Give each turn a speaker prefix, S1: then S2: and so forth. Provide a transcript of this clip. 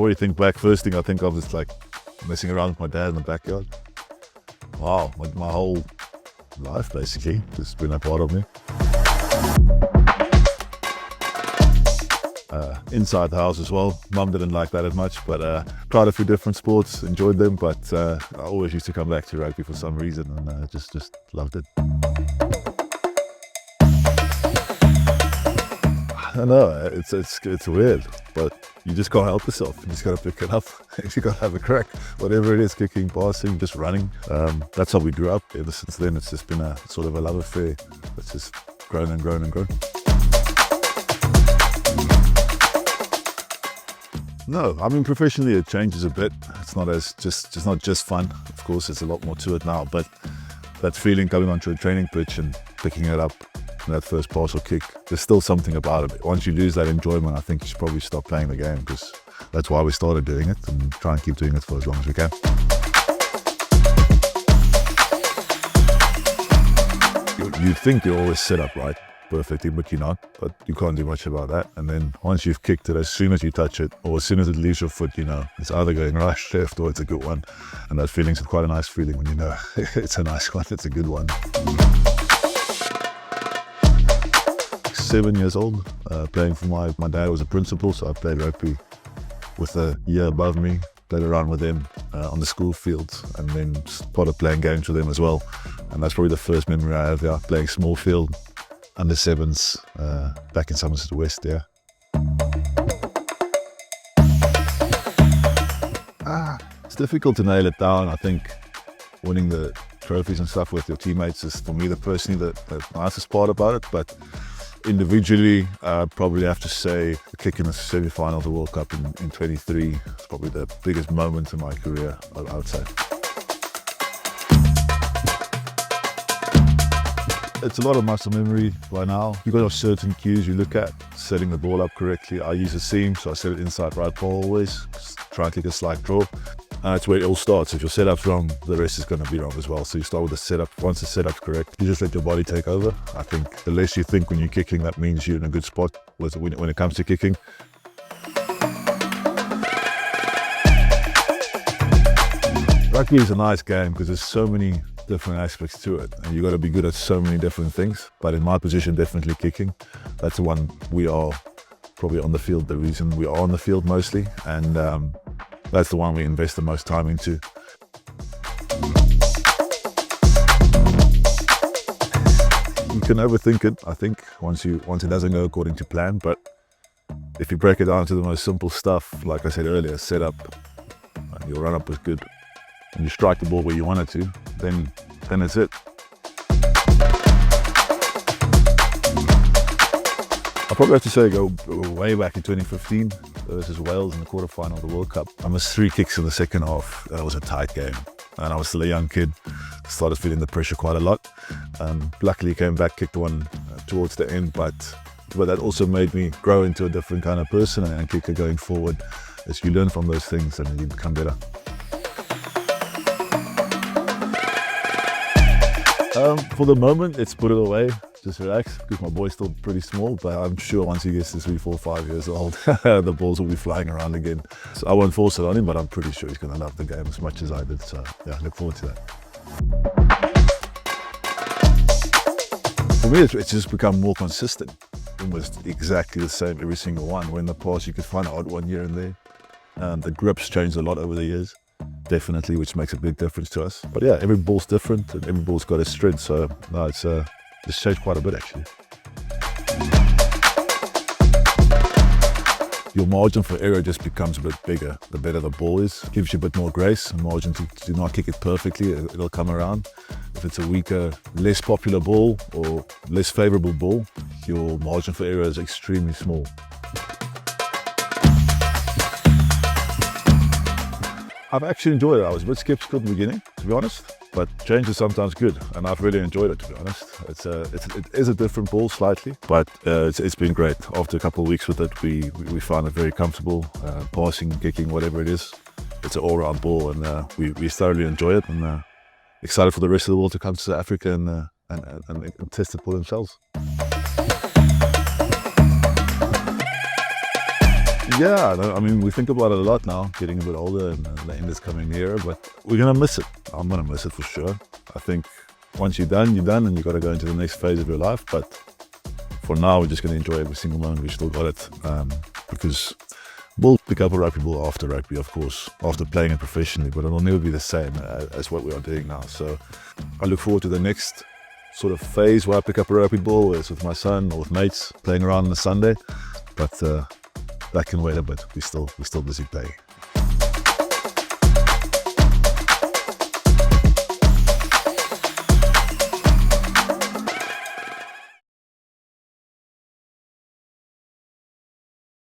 S1: before you think back, first thing I think of is like messing around with my dad in the backyard. Wow, my whole life basically just been a part of me. Inside the house as well. Mum didn't like that as much, but tried a few different sports, enjoyed them, but I always used to come back to rugby for some reason, and just loved it. I don't know, it's weird, but you just can't help yourself. You just gotta pick it up. You gotta have a crack. Whatever it is, kicking, passing, just running. That's how we grew up. Ever since then, it's just been a sort of a love affair that's just grown and grown and grown. No, I mean, professionally it changes a bit. It's not not just fun. Of course, there's a lot more to it now, but that feeling coming onto a training pitch and picking it up, that first pass or kick, there's still something about it. Once you lose that enjoyment, I think you should probably stop playing the game, because that's why we started doing it, and try and keep doing it for as long as we can. You think you're always set up right, perfectly, but you're not. But you can't do much about that. And then once you've kicked it, as soon as you touch it, or as soon as it leaves your foot, you know it's either going right, left, or it's a good one. And that feeling's quite a nice feeling when you know it's a nice one, it's a good one. 7 years old, playing for my dad was a principal, so I played rugby with a year above me, played around with him on the school fields, and then started playing games with him as well. And that's probably the first memory I have, playing small field, under sevens, back in Somerset West, yeah. It's difficult to nail it down. I think winning the trophies and stuff with your teammates is, for me, personally the nicest part about it. But individually, I'd probably have to say the kick in the semi-final of the World Cup in 23 is probably the biggest moment in my career, I would say. It's a lot of muscle memory by now. You've got certain cues you look at, setting the ball up correctly. I use a seam, so I set it inside right ball always. Just try and kick a slight draw. And that's where it all starts. If your setup's wrong, the rest is going to be wrong as well. So you start with the setup. Once the setup's correct, you just let your body take over. I think the less you think when you're kicking, that means you're in a good spot when it comes to kicking. Rugby is a nice game because there's so many different aspects to it, and you got to be good at so many different things. But in my position, definitely kicking. That's the one we are probably on the field, the reason we are on the field mostly, and that's the one we invest the most time into. You can overthink it, I think, once it doesn't go according to plan. But if you break it down to the most simple stuff, like I said earlier, set up, and your run up is good, and you strike the ball where you want it to, then it's it. I'll probably have to say go way back in 2015 versus Wales in the quarterfinal of the World Cup. I missed 3 kicks in the second half. It was a tight game, and I was still a young kid. Started feeling the pressure quite a lot. Luckily came back, kicked one towards the end, but that also made me grow into a different kind of person and kicker going forward. As you learn from those things and you become better. For the moment, it's put it away, just relax, because my boy's still pretty small, but I'm sure once he gets to 3, 4, 5 years old, the balls will be flying around again. So I won't force it on him, but I'm pretty sure he's going to love the game as much as I did, so yeah, look forward to that. For me, it's just become more consistent, almost exactly the same every single one. Where in the past you could find an odd one here and there. The grips changed a lot over the years. Definitely, which makes a big difference to us. But yeah, every ball's different and every ball's got its strength, so no, it's changed quite a bit actually. Your margin for error just becomes a bit bigger the better the ball is. It gives you a bit more grace and margin to not kick it perfectly, it'll come around. If it's a weaker, less popular ball or less favourable ball, your margin for error is extremely small. I've actually enjoyed it. I was a bit skeptical at the beginning, to be honest, but change is sometimes good, and I've really enjoyed it, to be honest. It is a different ball slightly, but it's been great. After a couple of weeks with it, we found it very comfortable, passing, kicking, whatever it is. It's an all-round ball, and we thoroughly enjoy it, and excited for the rest of the world to come to South Africa and test it for themselves. Yeah, I mean, we think about it a lot now, getting a bit older, and the end is coming near, but we're going to miss it. I'm going to miss it for sure. I think once you're done, and you've got to go into the next phase of your life. But for now, we're just going to enjoy every single moment we still got it, because we'll pick up a rugby ball after rugby, of course, after playing it professionally, but it'll never be the same as what we are doing now. So I look forward to the next sort of phase where I pick up a rugby ball, whether it's with my son or with mates playing around on a Sunday. But that can wait a bit. We're still busy playing.